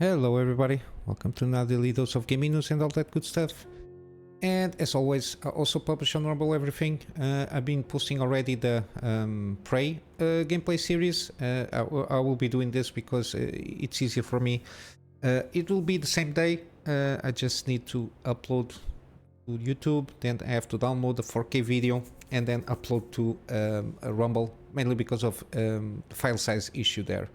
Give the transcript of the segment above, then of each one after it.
Hello everybody, welcome to another daily dose of gaming news and all that good stuff. And as always, I also publish on Rumble everything. I've been posting already the Prey gameplay series. I will be doing this because it's easier for me. It will be the same day. I just need to upload to YouTube, then I have to download the 4K video and then upload to a Rumble, mainly because of the file size issue there.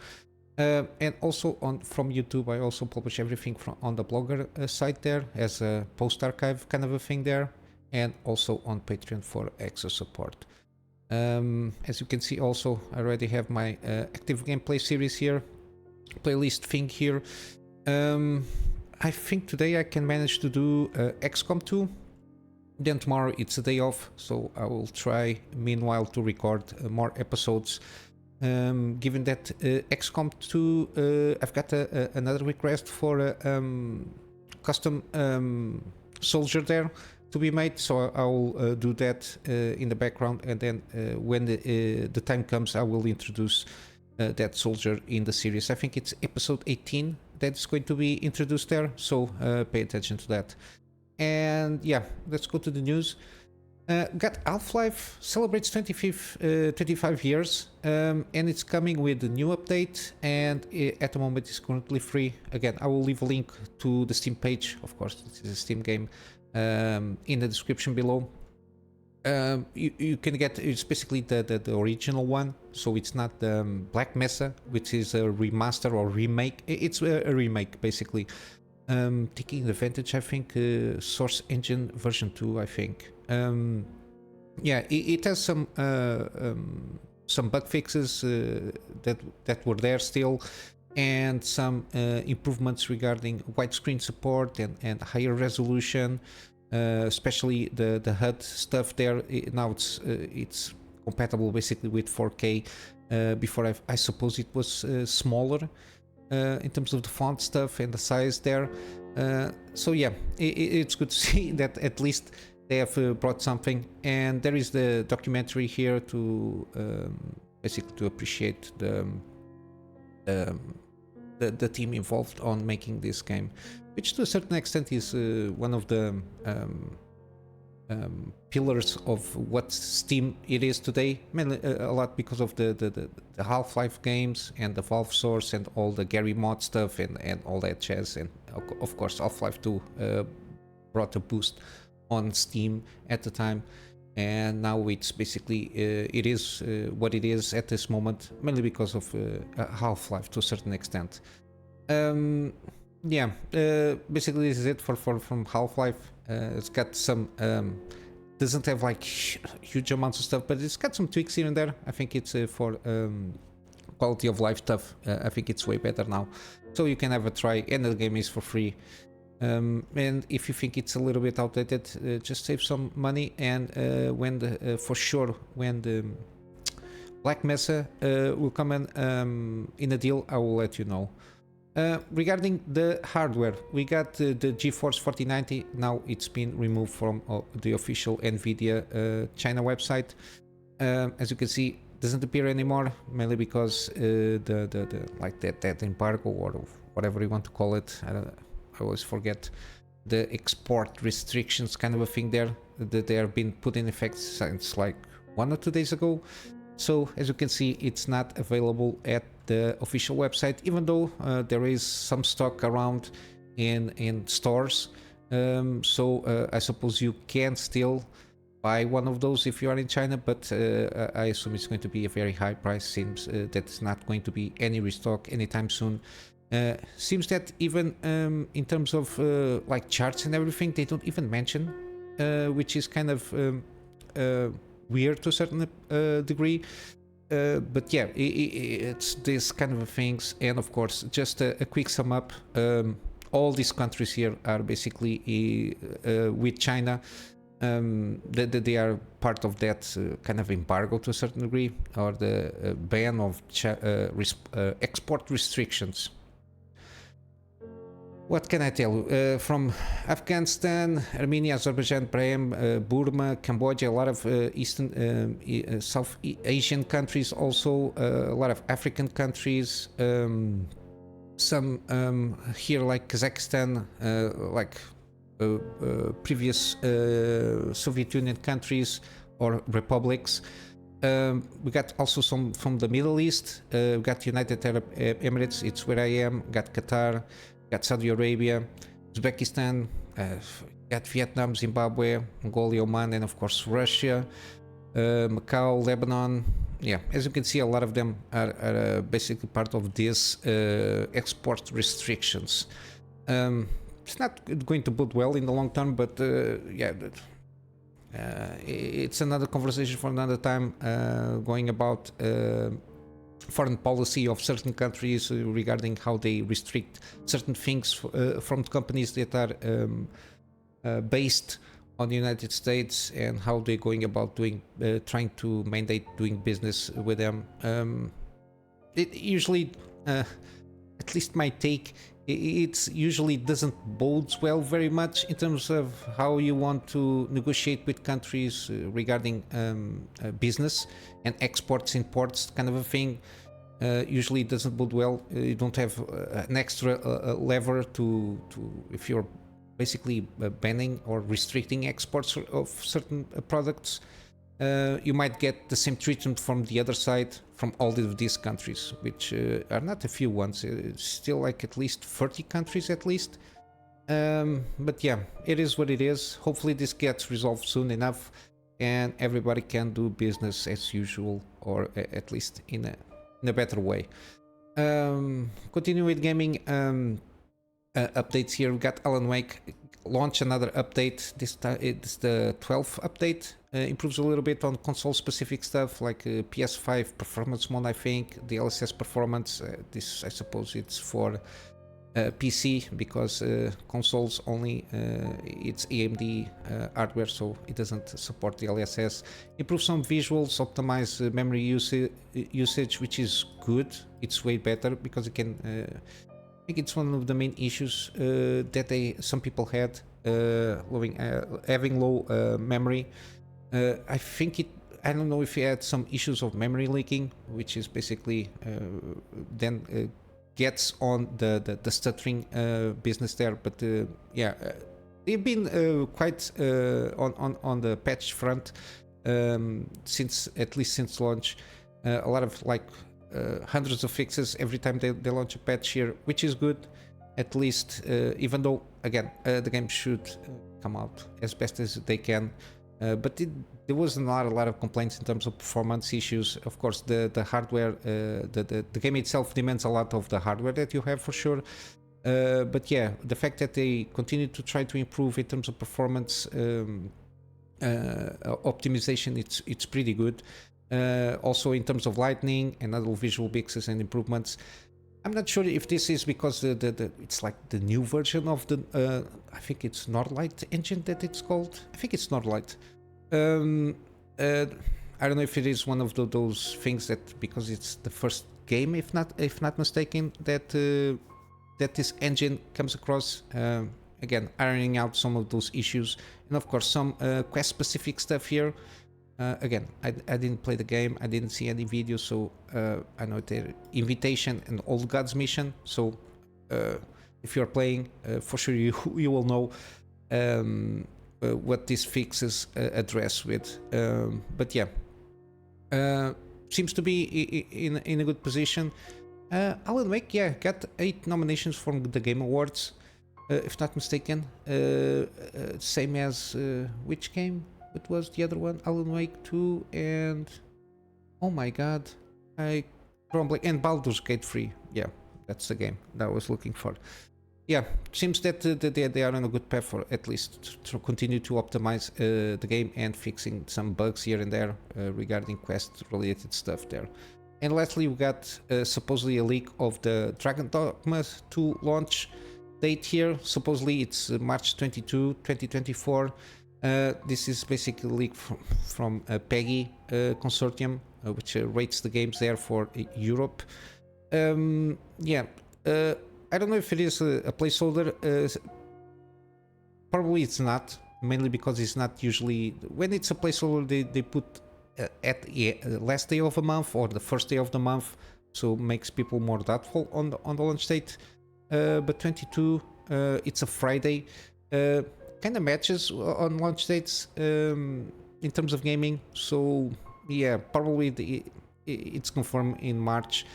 And also from YouTube, I also publish everything on the Blogger site there as a post archive kind of a thing there, and also on Patreon for extra support. As you can see, also I already have my active gameplay series here, playlist thing here. I think today I can manage to do XCOM 2. Then tomorrow it's a day off, so I will try meanwhile to record more episodes. Given that XCOM 2, I've got another request for a custom soldier there to be made, so I will do that in the background, and then when the time comes, I will introduce that soldier in the series. I think it's episode 18 that's going to be introduced there, so pay attention to that. And yeah, let's go to the news. Got Half-Life celebrates 25 years, and it's coming with a new update, and at the moment it's currently free. Again, I will leave a link to the Steam page, of course, this is a Steam game, in the description below. You can get, it's basically the original one, so it's not the Black Mesa, which is a remaster or remake. It's a remake, basically. Taking advantage, I think, Source Engine version 2, I think. Yeah, it has some bug fixes that were there still, and some improvements regarding widescreen support and higher resolution, especially the HUD stuff there. Now it's compatible basically with 4K. Before I suppose it was smaller in terms of the font stuff and the size there. So yeah, it's good to see that at least they have brought something, and there is the documentary here to basically to appreciate the team involved on making this game, which to a certain extent is one of the pillars of what Steam it is today, mainly a lot because of the Half-Life games and the Valve source and all the Gary mod stuff and all that jazz, and of course Half-Life 2 brought a boost on Steam at the time, and now it's basically it is what it is at this moment, mainly because of Half-Life to a certain extent. Yeah, basically this is it from Half-Life. It's got some doesn't have like huge amounts of stuff, but it's got some tweaks here and there. I think it's for quality of life stuff. I think it's way better now, so you can have a try, and the game is for free. And if you think it's a little bit outdated, just save some money, and when for sure when the Black Mesa will come in a deal, I will let you know. Regarding the hardware, we got the GeForce 4090. Now it's been removed from the official Nvidia China website. As you can see, doesn't appear anymore, mainly because the like that embargo or whatever you want to call it. I always forget the export restrictions kind of a thing there, that they have been put in effect since like 1 or 2 days ago. So as you can see, it's not available at the official website, even though there is some stock around in stores. So I suppose you can still buy one of those if you are in China, but I assume it's going to be a very high price. Seems that's not going to be any restock anytime soon. Seems that even in terms of like charts and everything, they don't even mention, which is kind of weird to a certain degree. But yeah, it's this kind of things. And of course, just a quick sum up, all these countries here are basically with China. They are part of that kind of embargo to a certain degree, or the ban of export restrictions. What can I tell you? From Afghanistan, Armenia, Azerbaijan, Burma, Cambodia, a lot of South Asian countries, also a lot of African countries, some here like Kazakhstan, like previous Soviet Union countries or republics. We got also some from the Middle East. We got United Arab Emirates, it's where I am. Got Qatar, got Saudi Arabia, Uzbekistan, got Vietnam, Zimbabwe, Mongolia, Oman, and of course Russia, Macau, Lebanon. Yeah, as you can see, a lot of them are basically part of these export restrictions. It's not going to bode well in the long term, but yeah, it's another conversation for another time, going about foreign policy of certain countries regarding how they restrict certain things from companies that are based on the United States, and how they're going about doing, trying to mandate doing business with them. It usually, at least my take, it usually doesn't bode well very much in terms of how you want to negotiate with countries regarding business and exports, imports, kind of a thing. Usually it doesn't bode well. You don't have an extra lever to if you're basically banning or restricting exports of certain products. You might get the same treatment from the other side, from all of these countries, which are not a few ones. It's still like at least 30 countries at least. But yeah, it is what it is. Hopefully this gets resolved soon enough and everybody can do business as usual, or at least in a better way. Continue with gaming updates here. We got Alan Wake launch another update. This time it's the 12th update. Improves a little bit on console specific stuff like PS5 performance mode, I think, DLSS performance. This I suppose it's for PC, because consoles only it's AMD hardware, so it doesn't support DLSS. Improve some visuals, optimize memory usage, which is good. It's way better because it can I think it's one of the main issues that some people had, having low memory. I think I don't know if he had some issues of memory leaking, which is basically then gets on the stuttering business there. But yeah, they've been quite on the patch front since, at least since launch. A lot of like hundreds of fixes every time they launch a patch here, which is good, at least, even though again the game should come out as best as they can. But there was not a lot of complaints in terms of performance issues. Of course, the hardware, the game itself demands a lot of the hardware that you have for sure. But yeah, the fact that they continue to try to improve in terms of performance optimization, it's pretty good. Also in terms of lighting and other visual fixes and improvements. I'm not sure if this is because it's like the new version of the I think it's Northlight engine that it's called. I think it's Northlight. I don't know if it is one of those things that because it's the first game, if not mistaken, that this engine comes across. Again, ironing out some of those issues, and of course some quest specific stuff here. Again, I didn't play the game, I didn't see any videos, so I know the invitation and Old Gods mission. So if you're playing, for sure you will know what these fixes address with. But yeah, seems to be in a good position. Alan Wake, yeah, got 8 nominations from the Game Awards, if not mistaken. Same as which game? It was the other one, Alan Wake 2, and oh my god, I probably, and Baldur's Gate 3. Yeah, that's the game that I was looking for. Yeah, seems that they are on a good path, for at least to continue to optimize the game and fixing some bugs here and there regarding quest related stuff there. And lastly, we got supposedly a leak of the Dragon Dogma 2 launch date here. Supposedly it's March 22, 2024. This is basically a leak from PEGI consortium, which rates the games there for Europe. Yeah, I don't know if it is a placeholder. Probably it's not, mainly because it's not usually, when it's a placeholder they put at the last day of a month or the first day of the month, so makes people more doubtful on the launch date. but 22, it's a Friday. Kind of matches on launch dates in terms of gaming. So yeah, probably it's confirmed in March.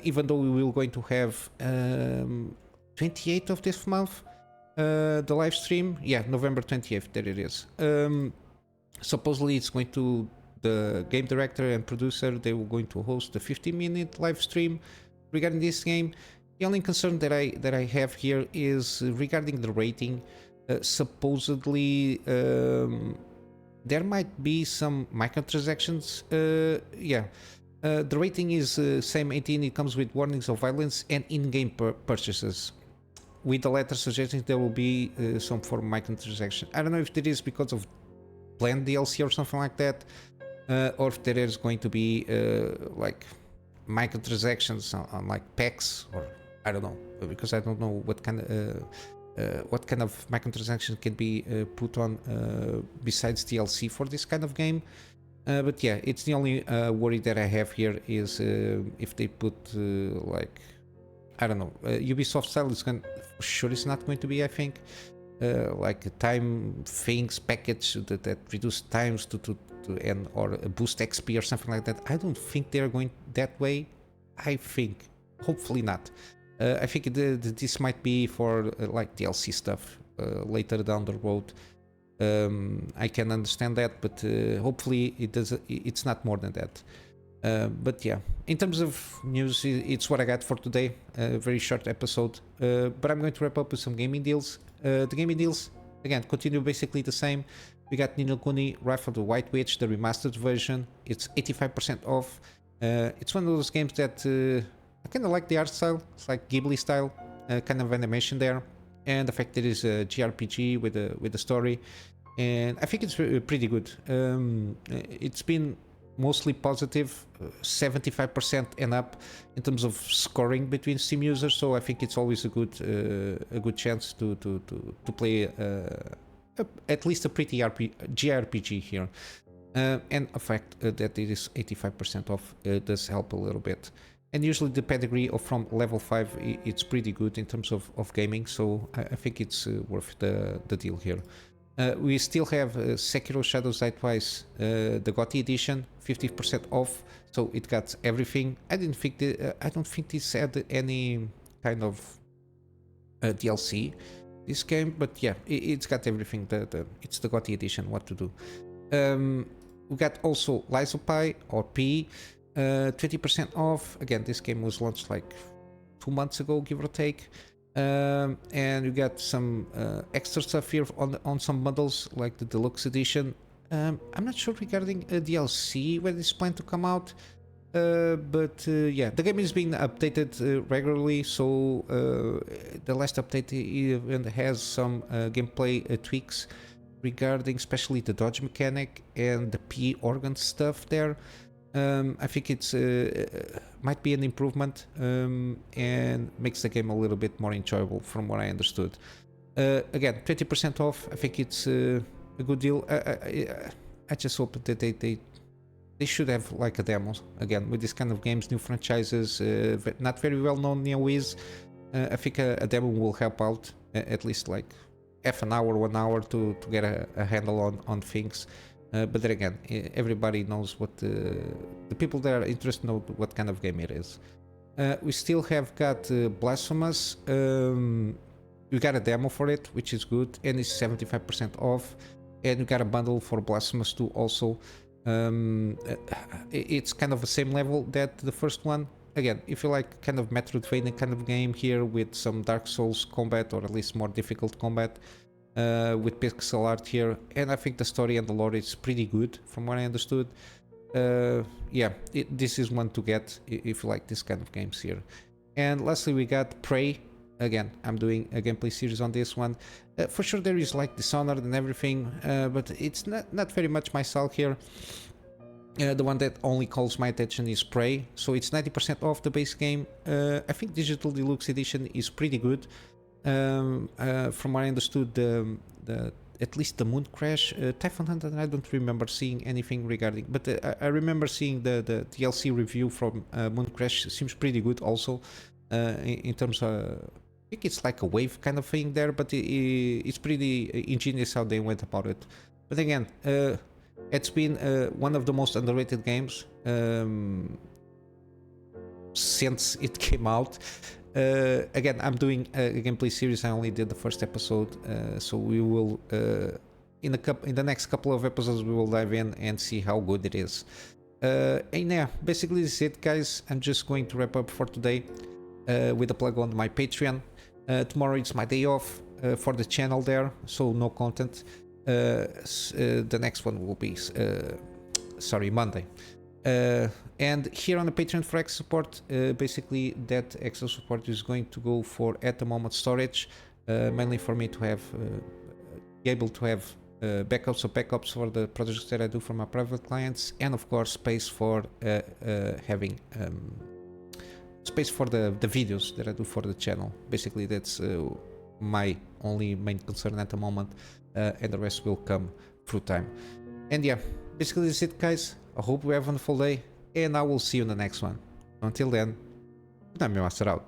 Even though we will going to have 28th of this month, the live stream. Yeah, November 28th. There it is. Supposedly it's going to, the game director and producer, they were going to host a 50-minute live stream regarding this game. The only concern that I have here is regarding the rating. Supposedly there might be some microtransactions. The rating is same 18. It comes with warnings of violence and in-game purchases, with the letter suggesting there will be some form of microtransaction. I don't know if there is because of planned DLC or something like that, or if there is going to be like microtransactions on like packs, or I don't know, because I don't know what kind of microtransaction can be put on besides DLC for this kind of game. But yeah, it's the only worry that I have here is if they put like, I don't know, Ubisoft style is going, for sure it's not going to be, I think, like a time things package that reduce times to and or a boost XP or something like that. I don't think they're going that way. I think, hopefully not. I think this might be for like DLC stuff later down the road. I can understand that, but hopefully it's not more than that. But yeah, in terms of news, it's what I got for today. A very short episode, but I'm going to wrap up with some gaming deals. The gaming deals, again, continue basically the same. We got Ni no Kuni Wrath of the White Witch, the remastered version. It's 85% off. It's one of those games that I kind of like the art style. It's like Ghibli style kind of animation there, and the fact that it's a JRPG with a story, and I think it's pretty good. It's been mostly positive, 75% and up in terms of scoring between Steam users. So I think it's always a good chance to play at least a pretty JRPG here. And the fact that it is 85% off does help a little bit. And usually the pedigree from level 5, it's pretty good in terms of gaming, so I think it's worth the deal here. We still have Sekiro Shadows Die Twice, the GOTY edition, 50% off, so it got everything. I don't think this had any kind of DLC, this game, but yeah, it's got everything. It's the GOTY edition, what to do. We got also Lies of Pi, or P, 20% off. Again, this game was launched like 2 months ago, give or take. And you got some extra stuff here on some bundles, like the deluxe edition. I'm not sure regarding a DLC when it's planned to come out, but yeah, the game is being updated regularly, so the last update even has some gameplay tweaks regarding especially the dodge mechanic and the P organ stuff there. I think it's might be an improvement and makes the game a little bit more enjoyable from what I understood. Again, 20% off. I think it's a good deal. I just hope that they should have like a demo again with this kind of games, new franchises, not very well known NeoWiz. I think a demo will help out at least like half an hour, 1 hour to get a handle on things. But then again, everybody knows what the people that are interested know what kind of game it is. We still have got Blasphemous. We got a demo for it, which is good, and it's 75% off. And we got a bundle for Blasphemous 2 also. It's kind of the same level that the first one. Again, if you like kind of Metroidvania kind of game here with some Dark Souls combat, or at least more difficult combat, with pixel art here, and I think the story and the lore is pretty good from what I understood. Yeah, this is one to get if you like this kind of games here. And lastly, we got Prey. Again, I'm doing a gameplay series on this one. For sure there is like Dishonored and everything, but it's not very much my style here. The one that only calls my attention is Prey, so it's 90% off the base game. I think Digital Deluxe Edition is pretty good. From what I understood, at least the Moon Crash, Typhoon Hunter, I don't remember seeing anything regarding, but I remember seeing the DLC review from Moon Crash. Seems pretty good also, in terms of, think it's like a wave kind of thing there, but it's pretty ingenious how they went about it. But again, it's been one of the most underrated games since it came out. Again, I'm doing a gameplay series. I only did the first episode, so we will in the next couple of episodes we will dive in and see how good it is. And yeah, basically this is it, guys. I'm just going to wrap up for today with a plug on my Patreon. Tomorrow it's my day off for the channel there, so no content. The next one will be Monday. And here on the Patreon for extra support, basically that extra support is going to go for at the moment storage, mainly for me to have be able to have backups for the projects that I do for my private clients, and of course space for having space for the videos that I do for the channel. Basically that's my only main concern at the moment, and the rest will come through time. And yeah, basically that's it, guys. I hope you have a wonderful day, and I will see you in the next one. Until then, Kunamy Master out.